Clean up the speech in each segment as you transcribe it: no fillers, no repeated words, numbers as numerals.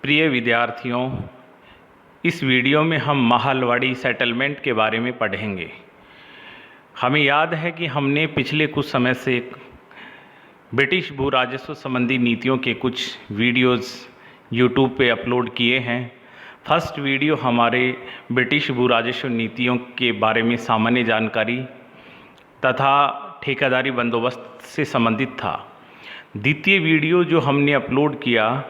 प्रिय विद्यार्थियों, इस वीडियो में हम महालवाड़ी सेटलमेंट के बारे में पढ़ेंगे। हमें याद है कि हमने पिछले कुछ समय से ब्रिटिश भू राजस्व संबंधी नीतियों के कुछ वीडियोस यूट्यूब पे अपलोड किए हैं। फर्स्ट वीडियो हमारे ब्रिटिश भू राजस्व नीतियों के बारे में सामान्य जानकारी तथा ठेकेदारी बंदोबस्त से संबंधित था। द्वितीय वीडियो जो हमने अपलोड किया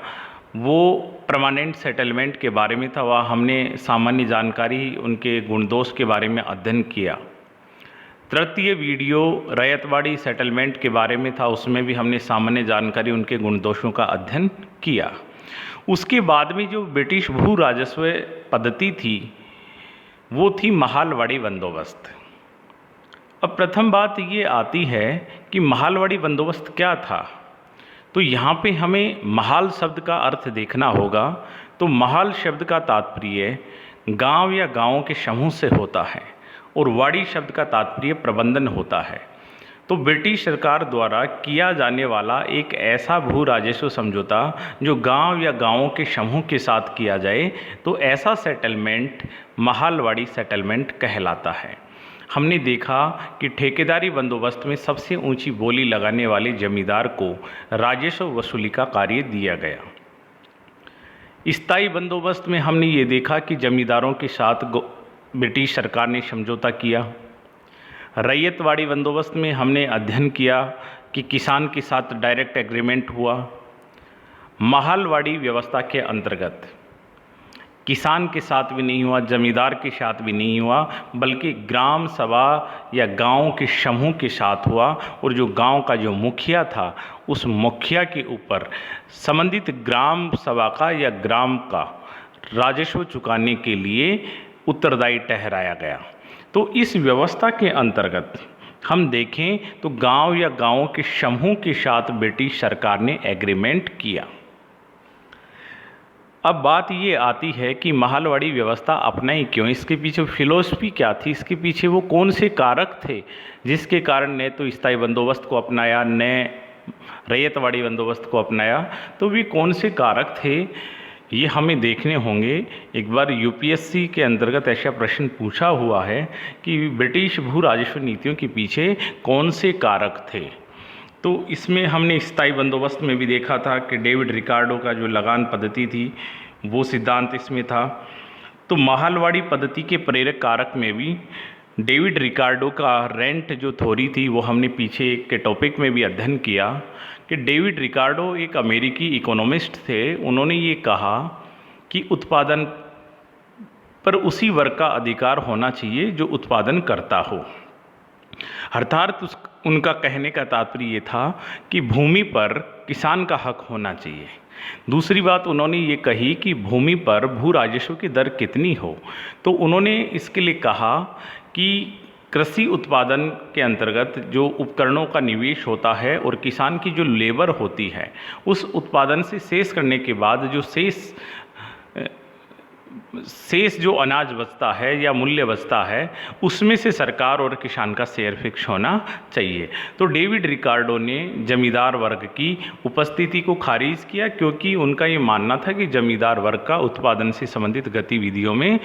वो परमानेंट सेटलमेंट के बारे में था। वह हमने सामान्य जानकारी, उनके गुणदोष के बारे में अध्ययन किया। तृतीय वीडियो रैयतवाड़ी सेटलमेंट के बारे में था। उसमें भी हमने सामान्य जानकारी, उनके गुणदोषों का अध्ययन किया। उसके बाद में जो ब्रिटिश भू राजस्व पद्धति थी वो थी महालवाड़ी बंदोबस्त। अब प्रथम बात ये आती है कि महालवाड़ी बंदोबस्त क्या था। तो यहाँ पे हमें महाल शब्द का अर्थ देखना होगा। तो महाल शब्द का तात्पर्य गांव या गांवों के समूह से होता है और वाड़ी शब्द का तात्पर्य प्रबंधन होता है। तो ब्रिटिश सरकार द्वारा किया जाने वाला एक ऐसा भू राजस्व समझौता जो गांव या गांवों के समूह के साथ किया जाए, तो ऐसा सेटलमेंट महालवाड़ी सेटलमेंट कहलाता है। हमने देखा कि ठेकेदारी बंदोबस्त में सबसे ऊंची बोली लगाने वाले जमींदार को राजस्व वसूली का कार्य दिया गया। स्थायी बंदोबस्त में हमने ये देखा कि जमींदारों के साथ ब्रिटिश सरकार ने समझौता किया। रैयतवाड़ी बंदोबस्त में हमने अध्ययन किया कि किसान के साथ डायरेक्ट एग्रीमेंट हुआ। महालवाड़ी व्यवस्था के अंतर्गत किसान के साथ भी नहीं हुआ, जमींदार के साथ भी नहीं हुआ, बल्कि ग्राम सभा या गांव के समूह के साथ हुआ। और जो गांव का जो मुखिया था, उस मुखिया के ऊपर संबंधित ग्राम सभा का या ग्राम का राजस्व चुकाने के लिए उत्तरदायी ठहराया गया। तो इस व्यवस्था के अंतर्गत हम देखें तो गांव या गांवों के समूह के साथ ब्रिटिश सरकार ने एग्रीमेंट किया। अब बात ये आती है कि महालवाड़ी व्यवस्था अपनाई क्यों, इसके पीछे फिलॉसफी क्या थी, इसके पीछे वो कौन से कारक थे जिसके कारण ने तो स्थायी बंदोबस्त को अपनाया, न रैयतवाड़ी बंदोबस्त को अपनाया। तो वे कौन से कारक थे ये हमें देखने होंगे। एक बार यूपीएससी के अंतर्गत ऐसा प्रश्न पूछा हुआ है कि ब्रिटिश भू राजस्व नीतियों के पीछे कौन से कारक थे। तो इसमें हमने स्थायी बंदोबस्त में भी देखा था कि डेविड रिकार्डो का जो लगान पद्धति थी वो सिद्धांत इसमें था। तो महालवाड़ी पद्धति के प्रेरक कारक में भी डेविड रिकार्डो का रेंट जो थ्योरी थी वो हमने पीछे के टॉपिक में भी अध्ययन किया कि डेविड रिकार्डो एक अमेरिकी इकोनॉमिस्ट थे। उन्होंने ये कहा कि उत्पादन पर उसी वर्ग का अधिकार होना चाहिए जो उत्पादन करता हो। अर्थात उनका कहने का तात्पर्य ये था कि भूमि पर किसान का हक होना चाहिए। दूसरी बात उन्होंने ये कही कि भूमि पर भू राजस्व की दर कितनी हो। तो उन्होंने इसके लिए कहा कि कृषि उत्पादन के अंतर्गत जो उपकरणों का निवेश होता है और किसान की जो लेबर होती है, उस उत्पादन से शेष करने के बाद जो शेष जो अनाज बचता है या मूल्य बचता है, उसमें से सरकार और किसान का शेयर फिक्स होना चाहिए। तो डेविड रिकार्डो ने जमींदार वर्ग की उपस्थिति को खारिज किया, क्योंकि उनका ये मानना था कि जमींदार वर्ग का उत्पादन से संबंधित गतिविधियों में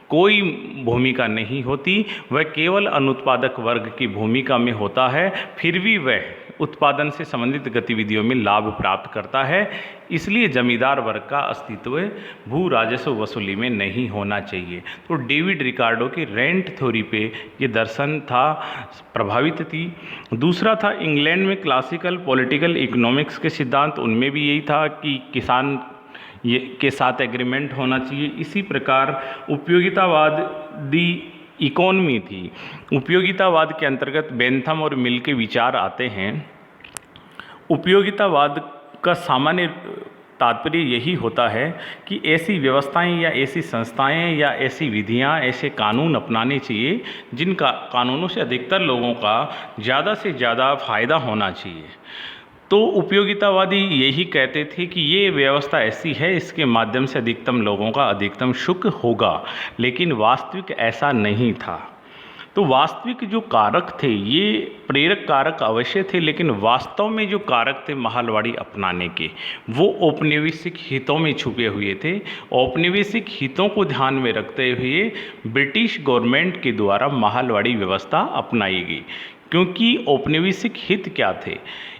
कोई भूमिका नहीं होती, वह केवल अनुत्पादक वर्ग की भूमिका में होता है, फिर भी वह उत्पादन से संबंधित गतिविधियों में लाभ प्राप्त करता है। इसलिए जमींदार वर्ग का अस्तित्व भू राजस्व वसूली में नहीं होना चाहिए। तो डेविड रिकार्डो की रेंट थ्योरी पे ये दर्शन था, प्रभावित थी। दूसरा था इंग्लैंड में क्लासिकल पॉलिटिकल इकोनॉमिक्स के सिद्धांत, उनमें भी यही था कि किसान के साथ एग्रीमेंट होना चाहिए। इसी प्रकार उपयोगितावादी इकोनॉमी थी। उपयोगितावाद के अंतर्गत बेंथम और मिल के विचार आते हैं। उपयोगितावाद का सामान्य तात्पर्य यही होता है कि ऐसी व्यवस्थाएं या ऐसी संस्थाएं या ऐसी विधियां, ऐसे कानून अपनाने चाहिए जिनका कानूनों से अधिकतर लोगों का ज़्यादा से ज़्यादा फायदा होना चाहिए। तो उपयोगितावादी यही कहते थे कि ये व्यवस्था ऐसी है, इसके माध्यम से अधिकतम लोगों का अधिकतम सुख होगा, लेकिन वास्तविक ऐसा नहीं था। तो वास्तविक जो कारक थे ये प्रेरक कारक अवश्य थे, लेकिन वास्तव में जो कारक थे महालवाड़ी अपनाने के, वो औपनिवेशिक हितों में छुपे हुए थे। औपनिवेशिक हितों को ध्यान में रखते हुए ब्रिटिश गवर्नमेंट के द्वारा महालवाड़ी व्यवस्था अपनाई गई। क्योंकि औपनिवेशिक हित क्या थे?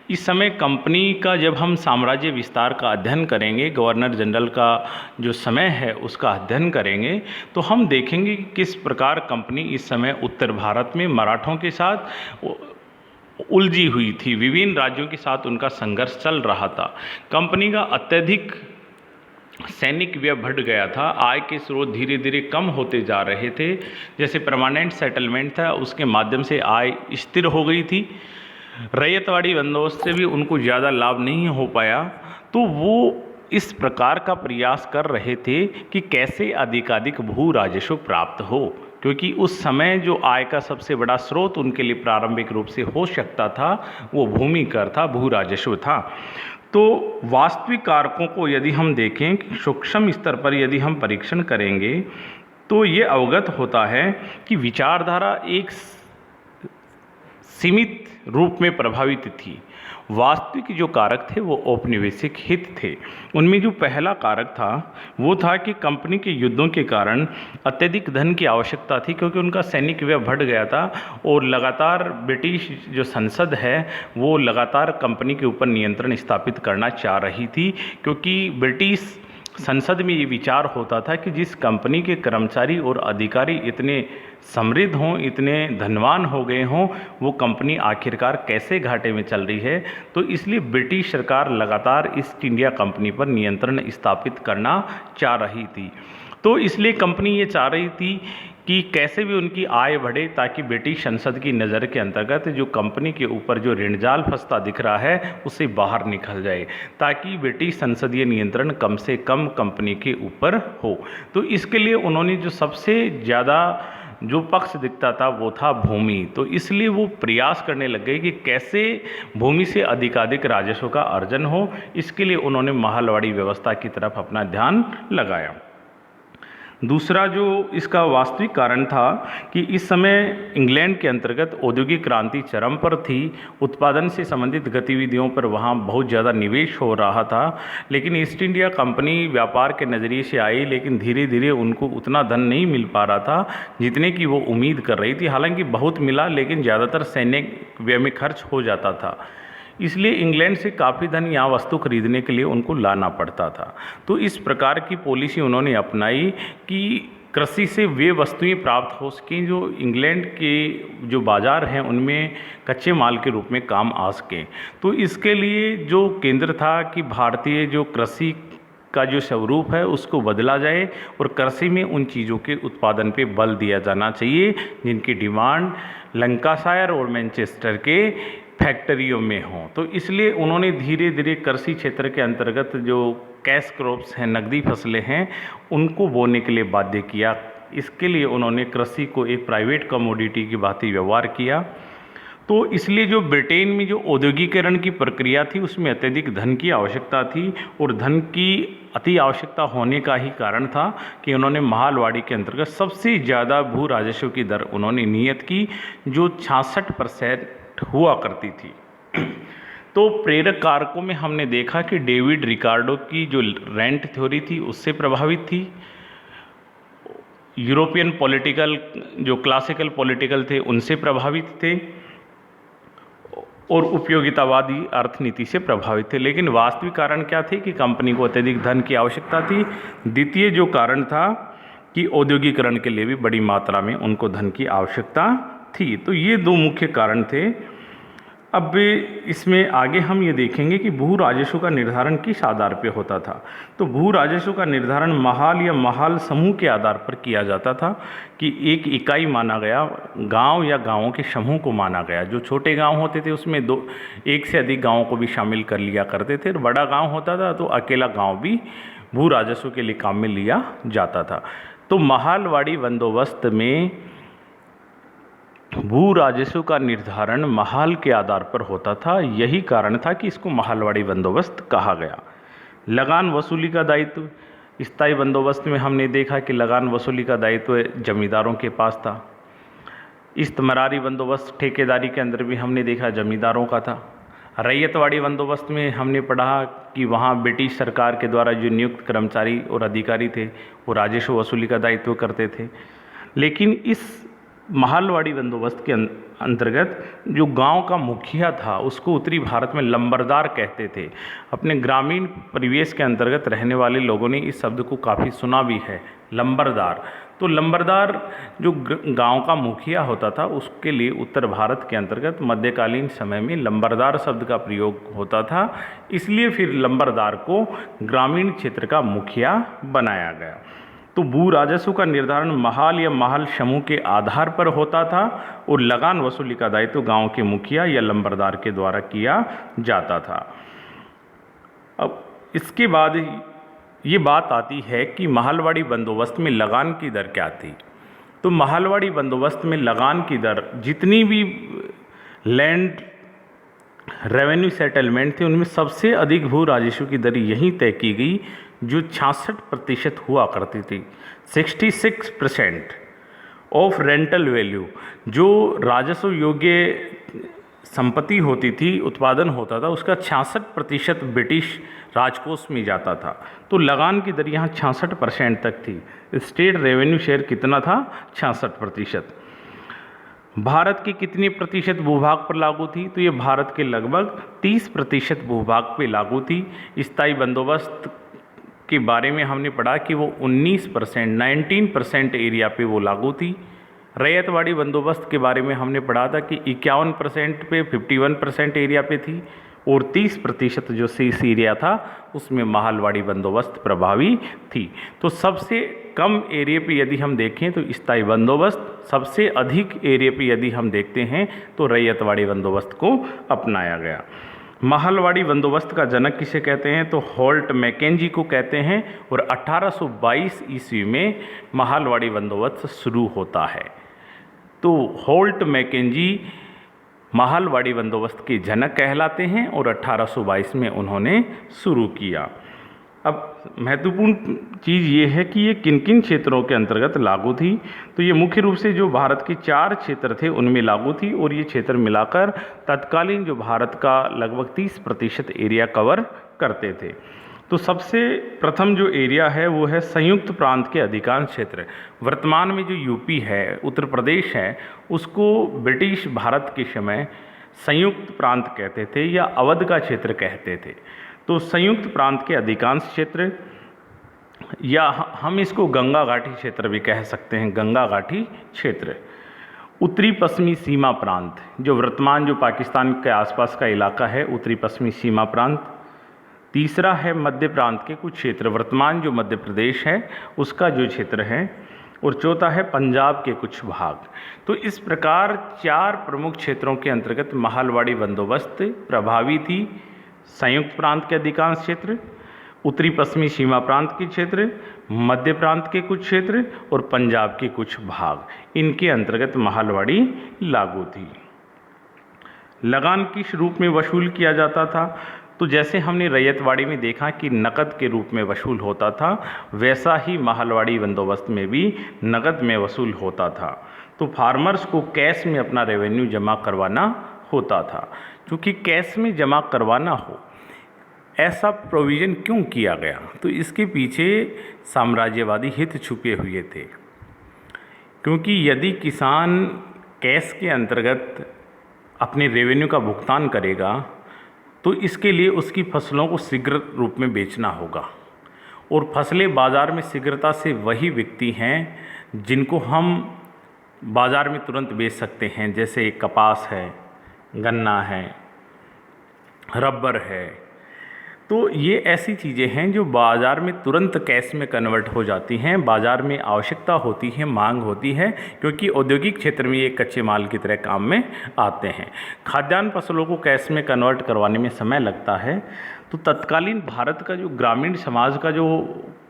इस समय कंपनी का जब हम साम्राज्य विस्तार का अध्ययन करेंगे, गवर्नर जनरल का जो समय है उसका अध्ययन करेंगे, तो हम देखेंगे कि किस प्रकार कंपनी इस समय उत्तर भारत में मराठों के साथ उलझी हुई थी, विभिन्न राज्यों के साथ उनका संघर्ष चल रहा था। कंपनी का अत्यधिक सैनिक व्यय बढ़ गया था, आय के स्रोत धीरे धीरे कम होते जा रहे थे। जैसे परमानेंट सेटलमेंट था उसके माध्यम से आय स्थिर हो गई थी, रैयतवाड़ी बंदोबस्त से भी उनको ज़्यादा लाभ नहीं हो पाया। तो वो इस प्रकार का प्रयास कर रहे थे कि कैसे अधिकाधिक भू राजस्व प्राप्त हो, क्योंकि उस समय जो आय का सबसे बड़ा स्रोत उनके लिए प्रारंभिक रूप से हो सकता था वो भूमि कर था, भू राजस्व था। तो वास्तविक कारकों को यदि हम देखें कि सूक्ष्म स्तर पर यदि हम परीक्षण करेंगे तो ये अवगत होता है कि विचारधारा एक सीमित रूप में प्रभावित थी। वास्तविक जो कारक थे वो औपनिवेशिक हित थे। उनमें जो पहला कारक था वो था कि कंपनी के युद्धों के कारण अत्यधिक धन की आवश्यकता थी, क्योंकि उनका सैनिक व्यय बढ़ गया था और लगातार ब्रिटिश जो संसद है वो लगातार कंपनी के ऊपर नियंत्रण स्थापित करना चाह रही थी। क्योंकि ब्रिटिश संसद में ये विचार होता था कि जिस कंपनी के कर्मचारी और अधिकारी इतने समृद्ध हों, इतने धनवान हो गए हों, वो कंपनी आखिरकार कैसे घाटे में चल रही है। तो इसलिए ब्रिटिश सरकार लगातार ईस्ट इंडिया कंपनी पर नियंत्रण स्थापित करना चाह रही थी। तो इसलिए कंपनी ये चाह रही थी कि कैसे भी उनकी आय बढ़े, ताकि ब्रिटिश संसद की नज़र के अंतर्गत जो कंपनी के ऊपर जो ऋण जाल फंसता दिख रहा है उससे बाहर निकल जाए, ताकि ब्रिटिश संसदीय नियंत्रण कम से कम कंपनी के ऊपर हो। तो इसके लिए उन्होंने जो सबसे ज़्यादा जो पक्ष दिखता था वो था भूमि। तो इसलिए वो प्रयास करने लग गए कि कैसे भूमि से अधिकाधिक राजस्व का अर्जन हो। इसके लिए उन्होंने महालवाड़ी व्यवस्था की तरफ अपना ध्यान लगाया। दूसरा जो इसका वास्तविक कारण था कि इस समय इंग्लैंड के अंतर्गत औद्योगिक क्रांति चरम पर थी, उत्पादन से संबंधित गतिविधियों पर वहाँ बहुत ज़्यादा निवेश हो रहा था। लेकिन ईस्ट इंडिया कंपनी व्यापार के नज़रिए से आई, लेकिन धीरे धीरे उनको उतना धन नहीं मिल पा रहा था जितने की वो उम्मीद कर रही थी। हालांकि बहुत मिला, लेकिन ज़्यादातर सैनिक व्यय में खर्च हो जाता था। इसलिए इंग्लैंड से काफ़ी धन यहाँ वस्तु खरीदने के लिए उनको लाना पड़ता था। तो इस प्रकार की पॉलिसी उन्होंने अपनाई कि कृषि से वे वस्तुएं प्राप्त हो सकें जो इंग्लैंड के जो बाज़ार हैं उनमें कच्चे माल के रूप में काम आ सकें। तो इसके लिए जो केंद्र था कि भारतीय जो कृषि का जो स्वरूप है उसको बदला जाए और कृषि में उन चीज़ों के उत्पादन पे बल दिया जाना चाहिए जिनकी डिमांड लंकाशायर और मैनचेस्टर के फैक्ट्रियों में हों। तो इसलिए उन्होंने धीरे धीरे कृषि क्षेत्र के अंतर्गत जो कैश क्रॉप्स हैं, नकदी फसलें हैं, उनको बोने के लिए बाध्य किया। इसके लिए उन्होंने कृषि को एक प्राइवेट कमोडिटी की भांति व्यवहार किया। तो इसलिए जो ब्रिटेन में जो औद्योगिकरण की प्रक्रिया थी उसमें अत्यधिक धन की आवश्यकता थी, और धन की अति आवश्यकता होने का ही कारण था कि उन्होंने महालवाड़ी के अंतर्गत सबसे ज़्यादा भू राजस्व की दर उन्होंने नियत की, जो 66% हुआ करती थी। तो प्रेरक कारकों में हमने देखा कि डेविड रिकार्डो की जो रेंट थ्योरी थी उससे प्रभावित थी, यूरोपियन पॉलिटिकल जो क्लासिकल पॉलिटिकल थे उनसे प्रभावित थे, और उपयोगितावादी अर्थनीति से प्रभावित थे। लेकिन वास्तविक कारण क्या थे कि कंपनी को अत्यधिक धन की आवश्यकता थी। द्वितीय जो कारण था कि औद्योगिकरण के लिए भी बड़ी मात्रा में उनको धन की आवश्यकता थी। तो ये दो मुख्य कारण थे। अब इसमें आगे हम ये देखेंगे कि भू राजस्व का निर्धारण किस आधार पर होता था। तो भू राजस्व का निर्धारण महाल या महाल समूह के आधार पर किया जाता था कि एक इकाई माना गया, गांव या गांवों के समूह को माना गया। जो छोटे गांव होते थे उसमें एक से अधिक गांवों को भी शामिल कर लिया करते थे, और बड़ा गांव होता था तो अकेला गांव भी भू राजस्व के लिए काम में लिया जाता था। तो महालवाड़ी बंदोबस्त में भू राजस्व का निर्धारण महाल के आधार पर होता था। यही कारण था कि इसको महालवाड़ी बंदोबस्त कहा गया। लगान वसूली का दायित्व, स्थायी बंदोबस्त में हमने देखा कि लगान वसूली का दायित्व जमींदारों के पास था। इस्तमरारी बंदोबस्त ठेकेदारी के अंदर भी हमने देखा जमींदारों का था। रैयतवाड़ी बंदोबस्त में हमने पढ़ा कि वहाँ ब्रिटिश सरकार के द्वारा जो नियुक्त कर्मचारी और अधिकारी थे वो राजस्व वसूली का दायित्व करते थे। लेकिन इस महलवाड़ी बंदोबस्त के अंतर्गत जो गांव का मुखिया था उसको उत्तरी भारत में लंबरदार कहते थे। अपने ग्रामीण परिवेश के अंतर्गत रहने वाले लोगों ने इस शब्द को काफ़ी सुना भी है, लंबरदार। तो लंबरदार जो गांव का मुखिया होता था उसके लिए उत्तर भारत के अंतर्गत मध्यकालीन समय में लंबरदार शब्द का प्रयोग होता था, इसलिए फिर लंबरदार को ग्रामीण क्षेत्र का मुखिया बनाया गया। तो भू राजस्व का निर्धारण महाल या महाल समूह के आधार पर होता था और लगान वसूली का दायित्व गांव के मुखिया या लंबरदार के द्वारा किया जाता था। अब इसके बाद ये बात आती है कि महलवाड़ी बंदोबस्त में लगान की दर क्या थी। तो महलवाड़ी बंदोबस्त में लगान की दर, जितनी भी लैंड रेवेन्यू सेटलमेंट थे उनमें सबसे अधिक भू राजस्व की दर यहीं तय की गई जो 66% हुआ करती थी। 66% ऑफ रेंटल वैल्यू, जो राजस्व योग्य संपत्ति होती थी, उत्पादन होता था, उसका 66% ब्रिटिश राजकोष में जाता था। तो लगान की दर यहाँ 66% तक थी। स्टेट रेवेन्यू शेयर कितना था? 66%। भारत के कितने प्रतिशत भूभाग पर लागू थी? तो ये भारत के लगभग 30% भूभाग पे लागू थी। स्थायी बंदोबस्त के बारे में हमने पढ़ा कि वो 19% एरिया पे वो लागू थी। रैयतवाड़ी बंदोबस्त के बारे में हमने पढ़ा था कि 51% पे 51% एरिया पे थी और 30% जो शेष एरिया था उसमें महलवाड़ी बंदोबस्त प्रभावी थी। तो सबसे कम एरिया पे यदि हम देखें तो स्थायी बंदोबस्त, सबसे अधिक एरिया पे यदि हम देखते हैं तो रैयतवाड़ी बंदोबस्त को अपनाया गया। महलवाड़ी बंदोबस्त का जनक किसे कहते हैं? तो होल्ट मैकेंजी को कहते हैं और 1822 ईस्वी में महलवाड़ी बंदोबस्त शुरू होता है। तो होल्ट मैकेंजी महलवाड़ी बंदोबस्त के जनक कहलाते हैं और 1822 में उन्होंने शुरू किया। अब महत्वपूर्ण चीज़ ये है कि ये किन किन क्षेत्रों के अंतर्गत लागू थी। तो ये मुख्य रूप से जो भारत के 4 क्षेत्र थे उनमें लागू थी और ये क्षेत्र मिलाकर तत्कालीन जो भारत का लगभग 30% एरिया कवर करते थे। तो सबसे प्रथम जो एरिया है वो है संयुक्त प्रांत के अधिकांश क्षेत्र। वर्तमान में जो यूपी है, उत्तर प्रदेश है, उसको ब्रिटिश भारत के समय संयुक्त प्रांत कहते थे या अवध का क्षेत्र कहते थे। तो संयुक्त प्रांत के अधिकांश क्षेत्र, या हम इसको गंगा घाटी क्षेत्र भी कह सकते हैं, गंगा घाटी क्षेत्र। उत्तरी पश्चिमी सीमा प्रांत, जो वर्तमान जो पाकिस्तान के आसपास का इलाका है, उत्तरी पश्चिमी सीमा प्रांत। तीसरा है मध्य प्रांत के कुछ क्षेत्र, वर्तमान जो मध्य प्रदेश है उसका जो क्षेत्र है। और चौथा है पंजाब के कुछ भाग। तो इस प्रकार 4 प्रमुख क्षेत्रों के अंतर्गत महलवाड़ी बंदोबस्त प्रभावी थी। संयुक्त प्रांत के अधिकांश क्षेत्र, उत्तरी पश्चिमी सीमा प्रांत के क्षेत्र, मध्य प्रांत के कुछ क्षेत्र और पंजाब के कुछ भाग, इनके अंतर्गत महलवाड़ी लागू थी। लगान किस रूप में वसूल किया जाता था? तो जैसे हमने रैयतवाड़ी में देखा कि नकद के रूप में वसूल होता था, वैसा ही महलवाड़ी बंदोबस्त में भी नकद में वसूल होता था। तो फार्मर्स को कैश में अपना रेवेन्यू जमा करवाना होता था। क्योंकि कैश में जमा करवाना हो, ऐसा प्रोविज़न क्यों किया गया? तो इसके पीछे साम्राज्यवादी हित छुपे हुए थे। क्योंकि यदि किसान कैश के अंतर्गत अपने रेवेन्यू का भुगतान करेगा तो इसके लिए उसकी फसलों को शीघ्र रूप में बेचना होगा, और फसलें बाज़ार में शीघ्रता से वही बिकती हैं जिनको हम बाज़ार में तुरंत बेच सकते हैं, जैसे कपास है, गन्ना है, रबर है। तो ये ऐसी चीज़ें हैं जो बाज़ार में तुरंत कैश में कन्वर्ट हो जाती हैं। बाज़ार में आवश्यकता होती है, मांग होती है, क्योंकि औद्योगिक क्षेत्र में ये कच्चे माल की तरह काम में आते हैं। खाद्यान्न फसलों को कैश में कन्वर्ट करवाने में समय लगता है। तो तत्कालीन भारत का जो ग्रामीण समाज का जो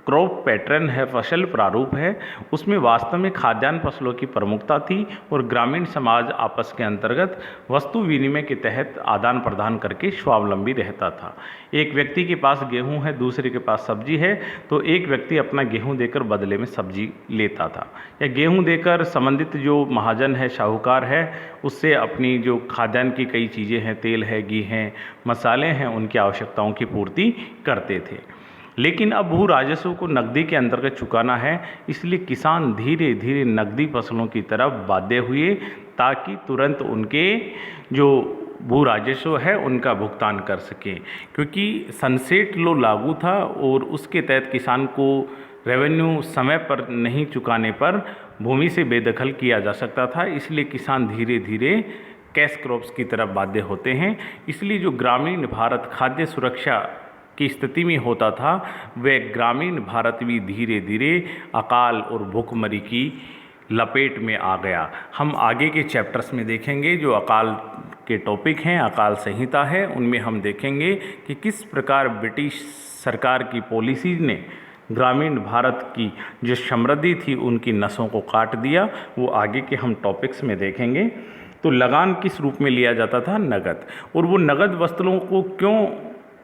क्रॉप पैटर्न है, फसल प्रारूप है, उसमें वास्तव में खाद्यान्न फसलों की प्रमुखता थी और ग्रामीण समाज आपस के अंतर्गत वस्तु विनिमय के तहत आदान प्रदान करके स्वावलंबी रहता था। एक व्यक्ति के पास गेहूं है, दूसरे के पास सब्जी है, तो एक व्यक्ति अपना गेहूं देकर बदले में सब्जी लेता था, या गेहूं देकर संबंधित जो महाजन है, साहूकार है, उससे अपनी जो खाद्यान्न की कई चीज़ें हैं, तेल है, घी हैं, मसाले हैं, उनकी आवश्यकताओं की पूर्ति करते थे। लेकिन अब भू राजस्व को नकदी के अंतर्गत चुकाना है, इसलिए किसान धीरे धीरे नकदी फसलों की तरफ बाध्य हुए ताकि तुरंत उनके जो भू राजस्व है उनका भुगतान कर सकें, क्योंकि सनसेट लॉ लागू था और उसके तहत किसान को रेवेन्यू समय पर नहीं चुकाने पर भूमि से बेदखल किया जा सकता था। इसलिए किसान धीरे धीरे कैश क्रॉप्स की तरफ बाध्य होते हैं। इसलिए जो ग्रामीण भारत खाद्य सुरक्षा की स्थिति में होता था, वह ग्रामीण भारत भी धीरे धीरे अकाल और भूखमरी की लपेट में आ गया। हम आगे के चैप्टर्स में देखेंगे, जो अकाल के टॉपिक हैं, अकाल संहिता है, उनमें हम देखेंगे कि किस प्रकार ब्रिटिश सरकार की पॉलिसीज ने ग्रामीण भारत की जो समृद्धि थी उनकी नसों को काट दिया। वो आगे के हम टॉपिक्स में देखेंगे। तो लगान किस रूप में लिया जाता था? नगद। और वो नगद वस्तुओं को क्यों,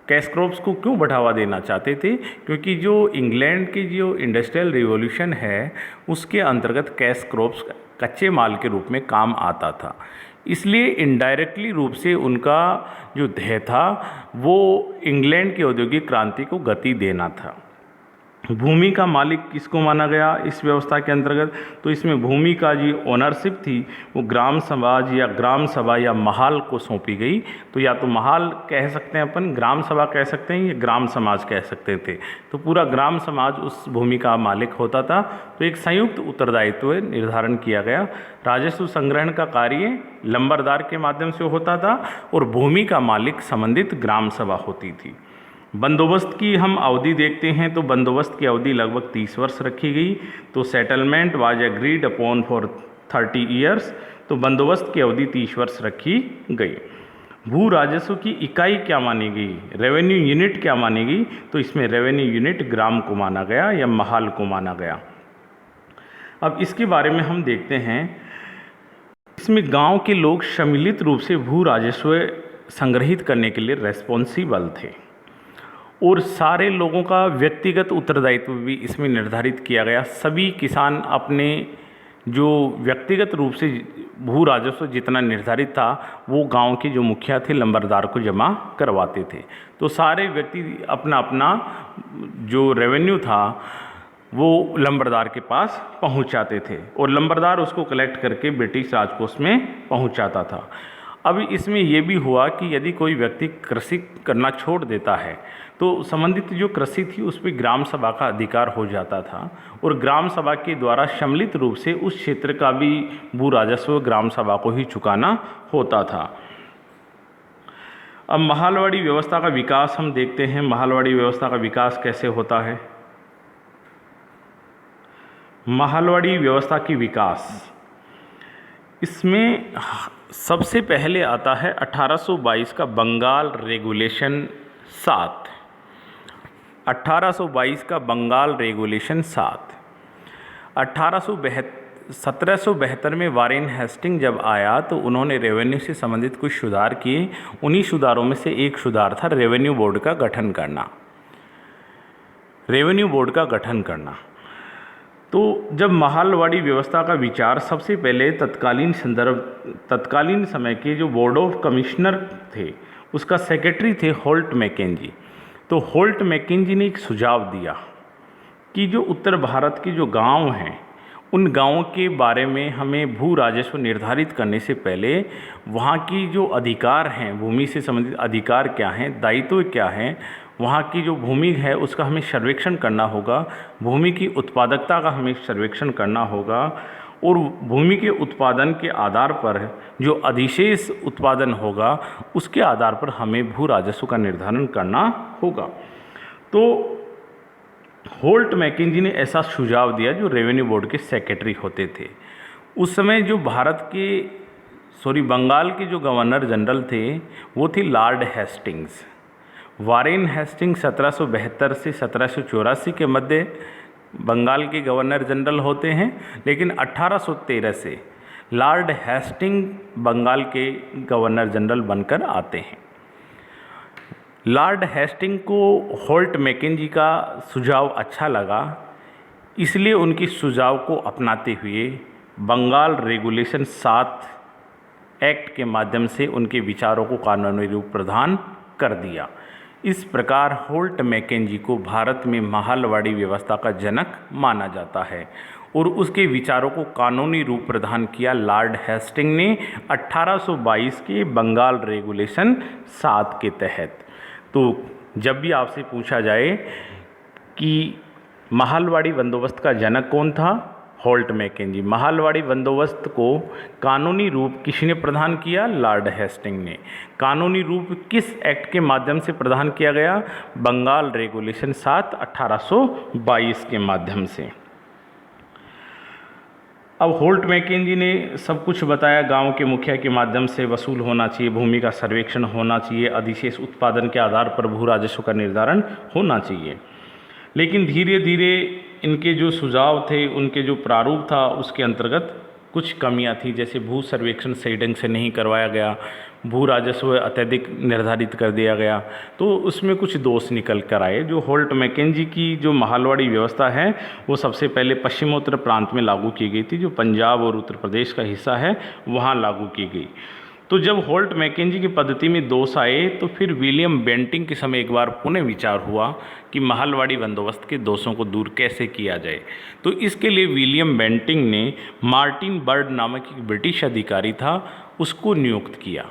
कैश क्रॉप्स को क्यों बढ़ावा देना चाहते थे? क्योंकि जो इंग्लैंड की जो इंडस्ट्रियल रिवॉल्यूशन है उसके अंतर्गत कैश क्रॉप्स कच्चे माल के रूप में काम आता था, इसलिए इनडायरेक्टली रूप से उनका जो ध्येय था वो इंग्लैंड की औद्योगिक क्रांति को गति देना था। भूमि का मालिक किसको माना गया इस व्यवस्था के अंतर्गत? तो इसमें भूमि का जो ओनरशिप थी वो ग्राम समाज या ग्राम सभा या महाल को सौंपी गई। तो या तो महाल कह सकते हैं अपन, ग्राम सभा कह सकते हैं, या ग्राम समाज कह सकते थे। तो पूरा ग्राम समाज उस भूमि का मालिक होता था। तो एक संयुक्त उत्तरदायित्व निर्धारण किया गया। राजस्व संग्रहण का कार्य लंबरदार के माध्यम से होता था और भूमि का मालिक संबंधित ग्राम सभा होती थी। बंदोबस्त की हम अवधि देखते हैं तो बंदोबस्त की अवधि लगभग 30 वर्ष रखी गई। तो settlement was agreed upon for 30 years. तो बंदोबस्त की अवधि 30 वर्ष रखी गई। भू राजस्व की इकाई क्या मानी गई? रेवेन्यू यूनिट क्या मानी गई? तो इसमें रेवेन्यू यूनिट ग्राम को माना गया या महाल को माना गया। अब इसके बारे में हम देखते हैं। इसमें गांव के लोग सम्मिलित रूप से भू राजस्व संग्रहित करने के लिए रेस्पॉन्सिबल थे और सारे लोगों का व्यक्तिगत उत्तरदायित्व भी इसमें निर्धारित किया गया। सभी किसान अपने जो व्यक्तिगत रूप से भू राजस्व जितना निर्धारित था वो गांव के जो मुखिया थे, लंबरदार को जमा करवाते थे। तो सारे व्यक्ति अपना अपना जो रेवेन्यू था वो लंबरदार के पास पहुंचाते थे और लंबरदार उसको कलेक्ट करके ब्रिटिश राजकोष में पहुंचाता था। अब इसमें यह भी हुआ कि यदि कोई व्यक्ति कृषि करना छोड़ देता है तो संबंधित जो कृषि थी उस पर ग्राम सभा का अधिकार हो जाता था और ग्राम सभा के द्वारा सम्मिलित रूप से उस क्षेत्र का भी भू राजस्व ग्राम सभा को ही चुकाना होता था। अब महालवाड़ी व्यवस्था का विकास हम देखते हैं। महालवाड़ी व्यवस्था का विकास कैसे होता है? महालवाड़ी व्यवस्था की विकास, इसमें सबसे पहले आता है 1822 का बंगाल रेगुलेशन 7। 1822 का बंगाल रेगुलेशन 7। 1772 में वारेन हेस्टिंग जब आया तो उन्होंने रेवेन्यू से संबंधित कुछ सुधार किए। उन्हीं सुधारों में से एक सुधार था रेवेन्यू बोर्ड का गठन करना। रेवेन्यू बोर्ड का गठन करना। तो जब महालवाड़ी व्यवस्था का विचार सबसे पहले तत्कालीन समय के जो बोर्ड ऑफ कमिश्नर थे उसका सेक्रेटरी थे होल्ट मैकेंजी। तो होल्ट मैकेंजी ने एक सुझाव दिया कि जो उत्तर भारत के जो गांव हैं उन गांवों के बारे में हमें भू राजस्व निर्धारित करने से पहले वहाँ की जो अधिकार हैं, भूमि से संबंधित अधिकार क्या हैं, दायित्व क्या हैं, वहाँ की जो भूमि है उसका हमें सर्वेक्षण करना होगा। भूमि की उत्पादकता का हमें सर्वेक्षण करना होगा और भूमि के उत्पादन के आधार पर जो अधिशेष उत्पादन होगा उसके आधार पर हमें भू राजस्व का निर्धारण करना होगा। तो होल्ट मैकेंजी ने ऐसा सुझाव दिया, जो रेवेन्यू बोर्ड के सेक्रेटरी होते थे। उस समय जो बंगाल के जो गवर्नर जनरल थे वो थे लॉर्ड हेस्टिंग्स। वारेन हेस्टिंग 1772 से 1784 के मध्य बंगाल के गवर्नर जनरल होते हैं, लेकिन 1813 से लॉर्ड हेस्टिंग बंगाल के गवर्नर जनरल बनकर आते हैं। लॉर्ड हेस्टिंग को होल्ट मैकेंजी का सुझाव अच्छा लगा, इसलिए उनकी सुझाव को अपनाते हुए बंगाल रेगुलेशन 7 एक्ट के माध्यम से उनके विचारों को कानूनी रूप प्रदान कर दिया। इस प्रकार होल्ट मैकेंजी को भारत में महालवाड़ी व्यवस्था का जनक माना जाता है और उसके विचारों को कानूनी रूप प्रदान किया लॉर्ड हेस्टिंग ने 1822 के बंगाल रेगुलेशन 7 के तहत। तो जब भी आपसे पूछा जाए कि महालवाड़ी बंदोबस्त का जनक कौन था, होल्ट मैकेंजी। महालवाड़ी बंदोबस्त को कानूनी रूप किसने प्रदान किया, लॉर्ड हेस्टिंग ने। कानूनी रूप किस एक्ट के माध्यम से प्रदान किया गया, बंगाल रेगुलेशन 7 1822 के माध्यम से। अब होल्ट मैकेंजी ने सब कुछ बताया, गांव के मुखिया के माध्यम से वसूल होना चाहिए, भूमि का सर्वेक्षण होना चाहिए, अधिशेष उत्पादन के आधार पर भू राजस्व का निर्धारण होना चाहिए। लेकिन धीरे धीरे इनके जो सुझाव थे, उनके जो प्रारूप था, उसके अंतर्गत कुछ कमियां थी, जैसे भू सर्वेक्षण सही ढंग से नहीं करवाया गया, भू राजस्व अत्यधिक निर्धारित कर दिया गया, तो उसमें कुछ दोष निकल कर आए। जो होल्ट मैकेंजी की जो महालवाड़ी व्यवस्था है वो सबसे पहले पश्चिमोत्तर प्रांत में लागू की गई थी, जो पंजाब और उत्तर प्रदेश का हिस्सा है वहाँ लागू की गई। तो जब होल्ट मैकेंजी की पद्धति में दोष आए तो फिर विलियम बेंटिंग के समय एक बार पुनः विचार हुआ कि महालवाड़ी बंदोबस्त के दोषों को दूर कैसे किया जाए। तो इसके लिए विलियम बेंटिंग ने मार्टिन बर्ड नामक एक ब्रिटिश अधिकारी था, उसको नियुक्त किया।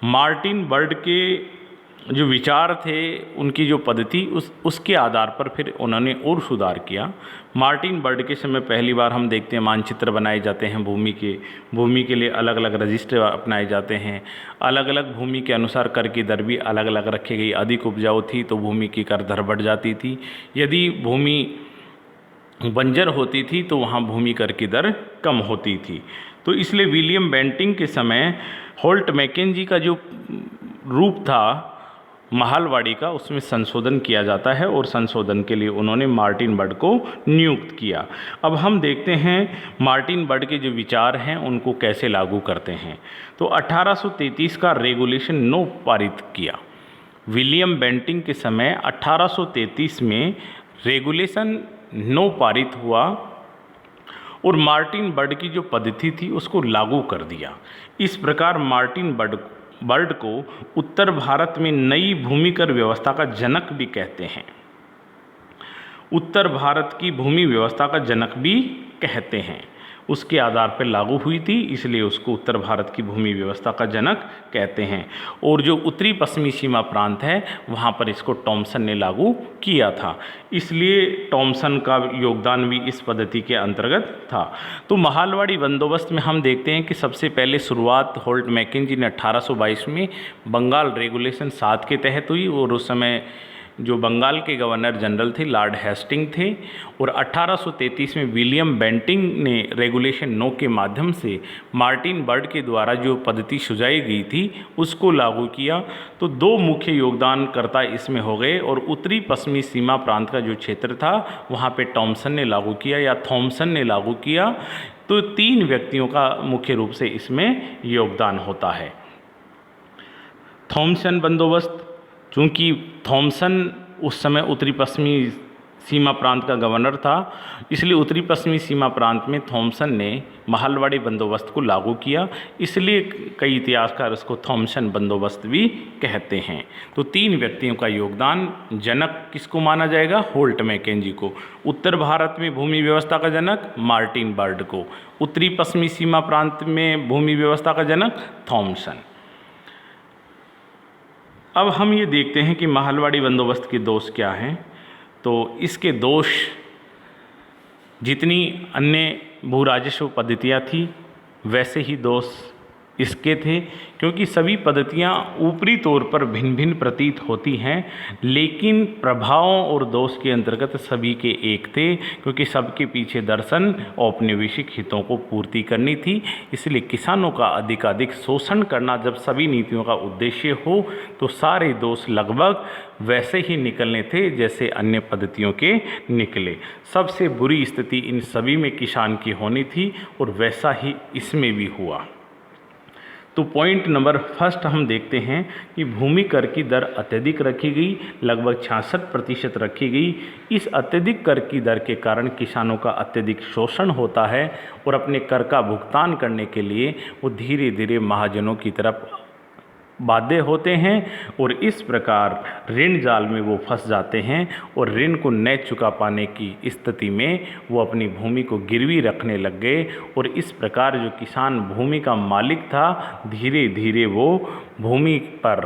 मार्टिन बर्ड के जो विचार थे, उनकी जो पद्धति, उसके आधार पर फिर उन्होंने और सुधार किया। मार्टिन बर्ड के समय पहली बार हम देखते हैं मानचित्र बनाए जाते हैं भूमि के लिए अलग अलग रजिस्टर अपनाए जाते हैं, अलग अलग भूमि के अनुसार कर की दर भी अलग अलग रखी गई। अधिक उपजाऊ थी तो भूमि की कर दर बढ़ जाती थी, यदि भूमि बंजर होती थी तो वहाँ भूमि कर की दर कम होती थी। तो इसलिए विलियम बेंटिंग के समय होल्ट मैकेंजी का जो रूप था महालवाड़ी का, उसमें संशोधन किया जाता है और संशोधन के लिए उन्होंने मार्टिन बर्ड को नियुक्त किया। अब हम देखते हैं मार्टिन बर्ड के जो विचार हैं उनको कैसे लागू करते हैं। तो 1833 का रेगुलेशन 9 पारित किया। विलियम बेंटिंग के समय 1833 में रेगुलेशन 9 पारित हुआ और मार्टिन बर्ड की जो पद्धति थी उसको लागू कर दिया। इस प्रकार मार्टिन बर्ड को उत्तर भारत में नई भूमिकर व्यवस्था का जनक भी कहते हैं। उत्तर भारत की भूमि व्यवस्था का जनक भी कहते हैं, उसके आधार पर लागू हुई थी, इसलिए उसको उत्तर भारत की भूमि व्यवस्था का जनक कहते हैं। और जो उत्तरी पश्चिमी सीमा प्रांत है वहाँ पर इसको टॉमसन ने लागू किया था, इसलिए टॉमसन का योगदान भी इस पद्धति के अंतर्गत था। तो महालवाड़ी बंदोबस्त में हम देखते हैं कि सबसे पहले शुरुआत होल्ट मैकेंजी ने 1822 में बंगाल रेगुलेशन 7 के तहत हुई और उस समय जो बंगाल के गवर्नर जनरल थे लॉर्ड हेस्टिंग थे, और 1833 में विलियम बेंटिंग ने रेगुलेशन 9 के माध्यम से मार्टिन बर्ड के द्वारा जो पद्धति सुझाई गई थी उसको लागू किया। तो 2 मुख्य योगदानकर्ता इसमें हो गए, और उत्तरी पश्चिमी सीमा प्रांत का जो क्षेत्र था वहाँ पे टॉमसन ने लागू किया या थॉमसन ने लागू किया। तो 3 व्यक्तियों का मुख्य रूप से इसमें योगदान होता है। थॉमसन बंदोबस्त, चूँकि थॉमसन उस समय उत्तरी पश्चिमी सीमा प्रांत का गवर्नर था, इसलिए उत्तरी पश्चिमी सीमा प्रांत में थॉमसन ने महालवाड़ी बंदोबस्त को लागू किया, इसलिए कई इतिहासकार उसको थॉमसन बंदोबस्त भी कहते हैं। तो 3 व्यक्तियों का योगदान, जनक किसको माना जाएगा, होल्ट मैकेंजी को। उत्तर भारत में भूमि व्यवस्था का जनक मार्टिन बर्ड को, उत्तरी पश्चिमी सीमा प्रांत में भूमि व्यवस्था का जनक थॉमसन। अब हम ये देखते हैं कि महालवाड़ी बंदोबस्त के दोष क्या हैं। तो इसके दोष, जितनी अन्य भू राजस्व पद्धतियाँ थी वैसे ही दोष इसके थे, क्योंकि सभी पद्धतियाँ ऊपरी तौर पर भिन्न भिन्न प्रतीत होती हैं, लेकिन प्रभावों और दोष के अंतर्गत सभी के एक थे, क्योंकि सबके पीछे दर्शन औपनिवेशिक हितों को पूर्ति करनी थी। इसलिए किसानों का अधिकाधिक शोषण करना जब सभी नीतियों का उद्देश्य हो तो सारे दोष लगभग वैसे ही निकलने थे जैसे अन्य पद्धतियों के निकले। सबसे बुरी स्थिति इन सभी में किसान की होनी थी और वैसा ही इसमें भी हुआ। तो पॉइंट नंबर फर्स्ट हम देखते हैं कि भूमि कर की दर अत्यधिक रखी गई, लगभग 66% रखी गई। इस अत्यधिक कर की दर के कारण किसानों का अत्यधिक शोषण होता है और अपने कर का भुगतान करने के लिए वो धीरे धीरे महाजनों की तरफ बाध्य होते हैं और इस प्रकार ऋण जाल में वो फंस जाते हैं और ऋण को न चुका पाने की स्थिति में वो अपनी भूमि को गिरवी रखने लग गए और इस प्रकार जो किसान भूमि का मालिक था धीरे धीरे वो भूमि पर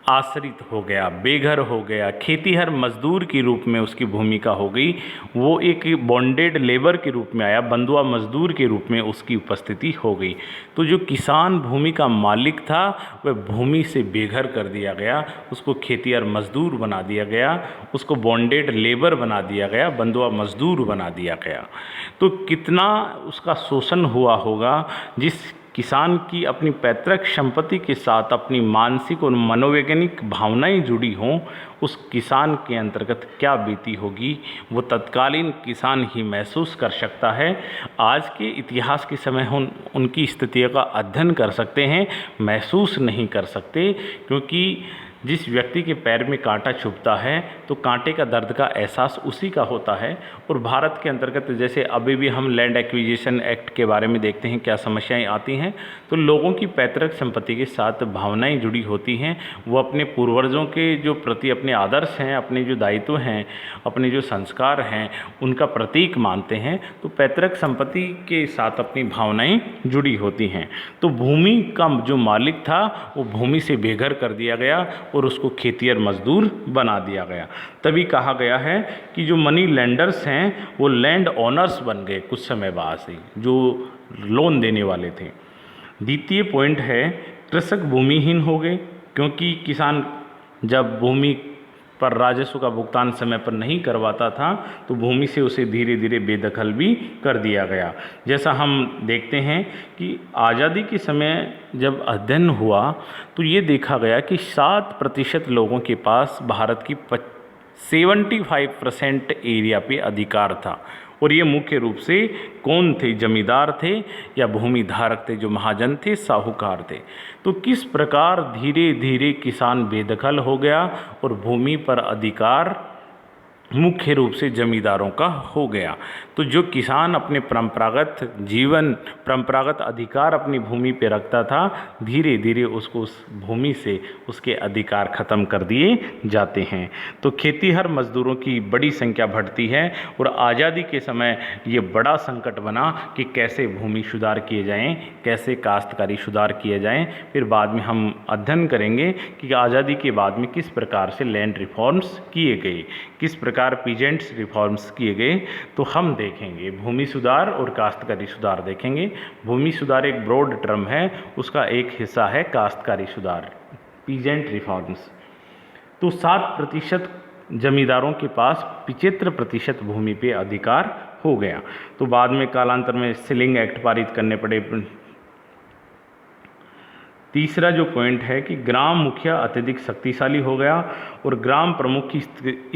आश्रित हो गया, बेघर हो गया, खेतीहर मजदूर के रूप में उसकी भूमिका हो गई। वो एक बॉन्डेड लेबर के रूप में आया, बंधुआ मजदूर के रूप में उसकी उपस्थिति हो गई। तो जो किसान भूमि का मालिक था वह भूमि से बेघर कर दिया गया, उसको खेतीहर मजदूर बना दिया गया, उसको बॉन्डेड लेबर बना दिया गया, बंधुआ मजदूर बना दिया गया। तो कितना उसका शोषण हुआ होगा। जिस किसान की अपनी पैतृक संपत्ति के साथ अपनी मानसिक और मनोवैज्ञानिक भावनाएं जुड़ी हों, उस किसान के अंतर्गत क्या बीती होगी वो तत्कालीन किसान ही महसूस कर सकता है। आज के इतिहास के समय हम उनकी स्थितियों का अध्ययन कर सकते हैं, महसूस नहीं कर सकते, क्योंकि जिस व्यक्ति के पैर में कांटा चुभता है तो कांटे का दर्द का एहसास उसी का होता है। और भारत के अंतर्गत जैसे अभी भी हम लैंड एक्विजिशन एक्ट के बारे में देखते हैं क्या समस्याएं आती हैं, तो लोगों की पैतृक संपत्ति के साथ भावनाएं जुड़ी होती हैं। वो अपने पूर्वजों के जो प्रति अपने आदर्श हैं, अपने जो दायित्व हैं, अपने जो संस्कार हैं, उनका प्रतीक मानते हैं। तो पैतृक संपत्ति के साथ अपनी भावनाएं जुड़ी होती हैं। तो भूमि का जो मालिक था वो भूमि से बेघर कर दिया गया और उसको खेतिहर मजदूर बना दिया गया। तभी कहा गया है कि जो मनी लेंडर्स हैं वो लैंड ओनर्स बन गए कुछ समय बाद से, जो लोन देने वाले थे। द्वितीय पॉइंट है कृषक भूमिहीन हो गए, क्योंकि किसान जब भूमि पर राजस्व का भुगतान समय पर नहीं करवाता था तो भूमि से उसे धीरे धीरे बेदखल भी कर दिया गया। जैसा हम देखते हैं कि आज़ादी के समय जब अध्ययन हुआ तो ये देखा गया कि 7% लोगों के पास भारत की 75% एरिया पे अधिकार था। और ये मुख्य रूप से कौन थे? जमींदार थे या भूमि धारक थे, जो महाजन थे, साहूकार थे। तो किस प्रकार धीरे धीरे किसान बेदखल हो गया और भूमि पर अधिकार मुख्य रूप से जमींदारों का हो गया। तो जो किसान अपने परंपरागत जीवन, परंपरागत अधिकार अपनी भूमि पे रखता था, धीरे धीरे उसको उस भूमि से उसके अधिकार खत्म कर दिए जाते हैं। तो खेतीहर मजदूरों की बड़ी संख्या बढ़ती है और आज़ादी के समय ये बड़ा संकट बना कि कैसे भूमि सुधार किए जाएं, कैसे काश्तकारी सुधार किए जाएं। फिर बाद में हम अध्ययन करेंगे कि आज़ादी के बाद में किस प्रकार से लैंड रिफॉर्म्स किए गए, किस प्रकार पीजेंट्स रिफॉर्म्स किए गए। तो हम देखेंगे भूमि सुधार और काश्तकारी सुधार देखेंगे। भूमि सुधार एक ब्रॉड टर्म है, उसका एक हिस्सा है काश्तकारी सुधार, पीजेंट रिफॉर्म्स। तो 7% जमींदारों के पास 75% भूमि पे अधिकार हो गया। तो बाद में कालांतर में सीलिंग एक्ट पारित करने पड़े। तीसरा जो पॉइंट है कि ग्राम मुखिया अत्यधिक शक्तिशाली हो गया और ग्राम प्रमुख की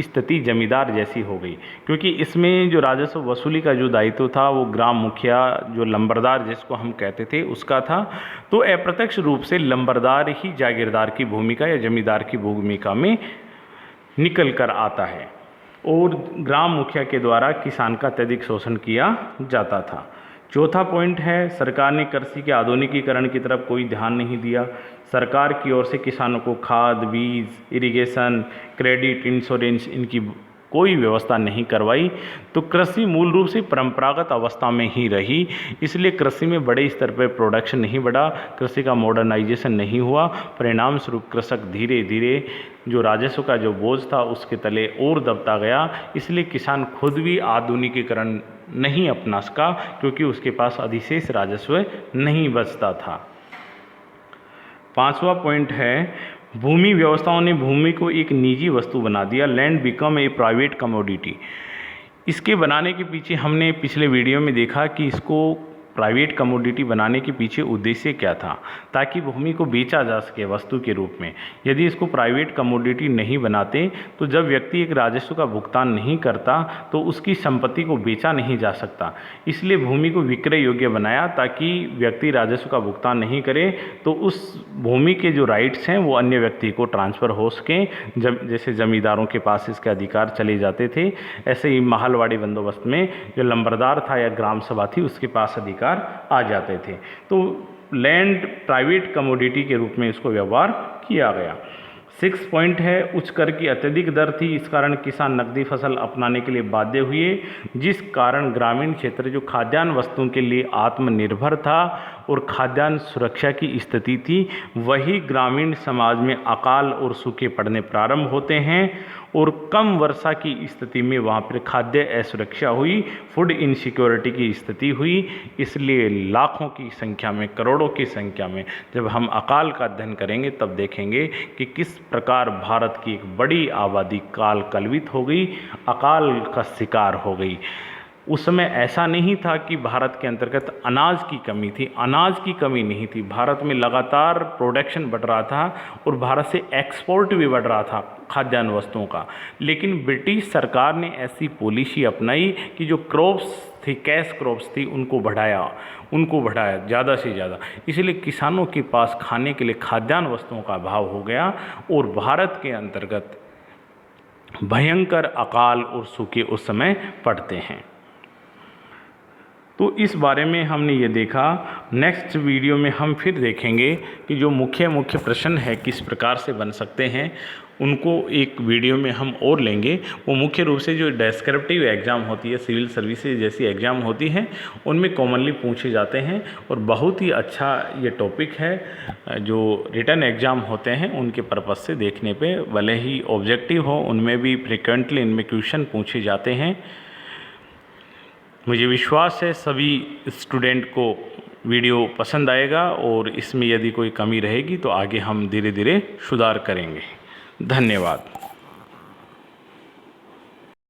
स्थिति जमींदार जैसी हो गई, क्योंकि इसमें जो राजस्व वसूली का जो दायित्व था वो ग्राम मुखिया, जो लंबरदार जिसको हम कहते थे, उसका था। तो अप्रत्यक्ष रूप से लंबरदार ही जागीरदार की भूमिका या जमींदार की भूमिका में निकल कर आता है और ग्राम मुखिया के द्वारा किसान का अत्यधिक शोषण किया जाता था। चौथा पॉइंट है सरकार ने कृषि के आधुनिकीकरण की तरफ कोई ध्यान नहीं दिया। सरकार की ओर से किसानों को खाद, बीज, इरिगेशन, क्रेडिट, इंश्योरेंस, इनकी कोई व्यवस्था नहीं करवाई। तो कृषि मूल रूप से परंपरागत अवस्था में ही रही, इसलिए कृषि में बड़े स्तर पर प्रोडक्शन नहीं बढ़ा, कृषि का मॉडर्नाइजेशन नहीं हुआ। परिणाम स्वरूप कृषक धीरे धीरे जो राजस्व का जो बोझ था उसके तले और दबता गया। इसलिए किसान खुद भी आधुनिकीकरण नहीं अपना सका क्योंकि उसके पास अधिशेष राजस्व नहीं बचता था। 5वां पॉइंट है, भूमि व्यवस्थाओं ने भूमि को एक निजी वस्तु बना दिया। Land become a private commodity. इसके बनाने के पीछे हमने पिछले वीडियो में देखा कि इसको प्राइवेट कमोडिटी बनाने के पीछे उद्देश्य क्या था, ताकि भूमि को बेचा जा सके वस्तु के रूप में। यदि इसको प्राइवेट कमोडिटी नहीं बनाते तो जब व्यक्ति एक राजस्व का भुगतान नहीं करता तो उसकी संपत्ति को बेचा नहीं जा सकता। इसलिए भूमि को विक्रय योग्य बनाया ताकि व्यक्ति राजस्व का भुगतान नहीं करे तो उस भूमि के जो राइट्स हैं वो अन्य व्यक्ति को ट्रांसफ़र हो सकें। जैसे ज़मींदारों के पास इसके अधिकार चले जाते थे, ऐसे ही महलवाड़ी बंदोबस्त में जो लंबरदार था या ग्राम सभा थी उसके पास अधिकार आ जाते थे। तो लैंड प्राइवेट कमोडिटी के रूप में इसको व्यवहार किया गया। 6 पॉइंट है, उच्च कर की अत्यधिक दर थी, इस कारण किसान नकदी फसल अपनाने के लिए बाध्य हुए, जिस कारण ग्रामीण क्षेत्र जो खाद्यान्न वस्तुओं के लिए आत्मनिर्भर था और खाद्यान्न सुरक्षा की स्थिति थी, वही ग्रामीण समाज में अकाल और सूखे पड़ने प्रारंभ होते हैं और कम वर्षा की स्थिति में वहाँ पर खाद्य असुरक्षा हुई, फूड इनसिक्योरिटी की स्थिति हुई। इसलिए लाखों की संख्या में, करोड़ों की संख्या में जब हम अकाल का अध्ययन करेंगे तब देखेंगे कि किस प्रकार भारत की एक बड़ी आबादी काल कलवित हो गई, अकाल का शिकार हो गई। उस समय ऐसा नहीं था कि भारत के अंतर्गत अनाज की कमी थी, अनाज की कमी नहीं थी। भारत में लगातार प्रोडक्शन बढ़ रहा था और भारत से एक्सपोर्ट भी बढ़ रहा था खाद्यान्न वस्तुओं का। लेकिन ब्रिटिश सरकार ने ऐसी पॉलिसी अपनाई कि जो क्रॉप्स थी, कैश क्रॉप्स थी, उनको बढ़ाया ज़्यादा से ज़्यादा। इसलिए किसानों के पास खाने के लिए खाद्यान्न वस्तुओं का अभाव हो गया और भारत के अंतर्गत भयंकर अकाल और सूखे उस समय पड़ते हैं। तो इस बारे में हमने ये देखा। नेक्स्ट वीडियो में हम फिर देखेंगे कि जो मुख्य प्रश्न है किस प्रकार से बन सकते हैं, उनको एक वीडियो में हम और लेंगे। वो मुख्य रूप से जो डेस्क्रिप्टिव एग्ज़ाम होती है, सिविल सर्विसेज जैसी एग्ज़ाम होती हैं, उनमें कॉमनली पूछे जाते हैं और बहुत ही अच्छा ये टॉपिक है। जो रिटन एग्ज़ाम होते हैं उनके पर्पज़ से देखने पे भले ही ऑब्जेक्टिव हो, उनमें भी फ्रिक्वेंटली इनमें क्वेश्चन पूछे जाते हैं। मुझे विश्वास है सभी स्टूडेंट को वीडियो पसंद आएगा और इसमें यदि कोई कमी रहेगी तो आगे हम धीरे धीरे सुधार करेंगे। धन्यवाद।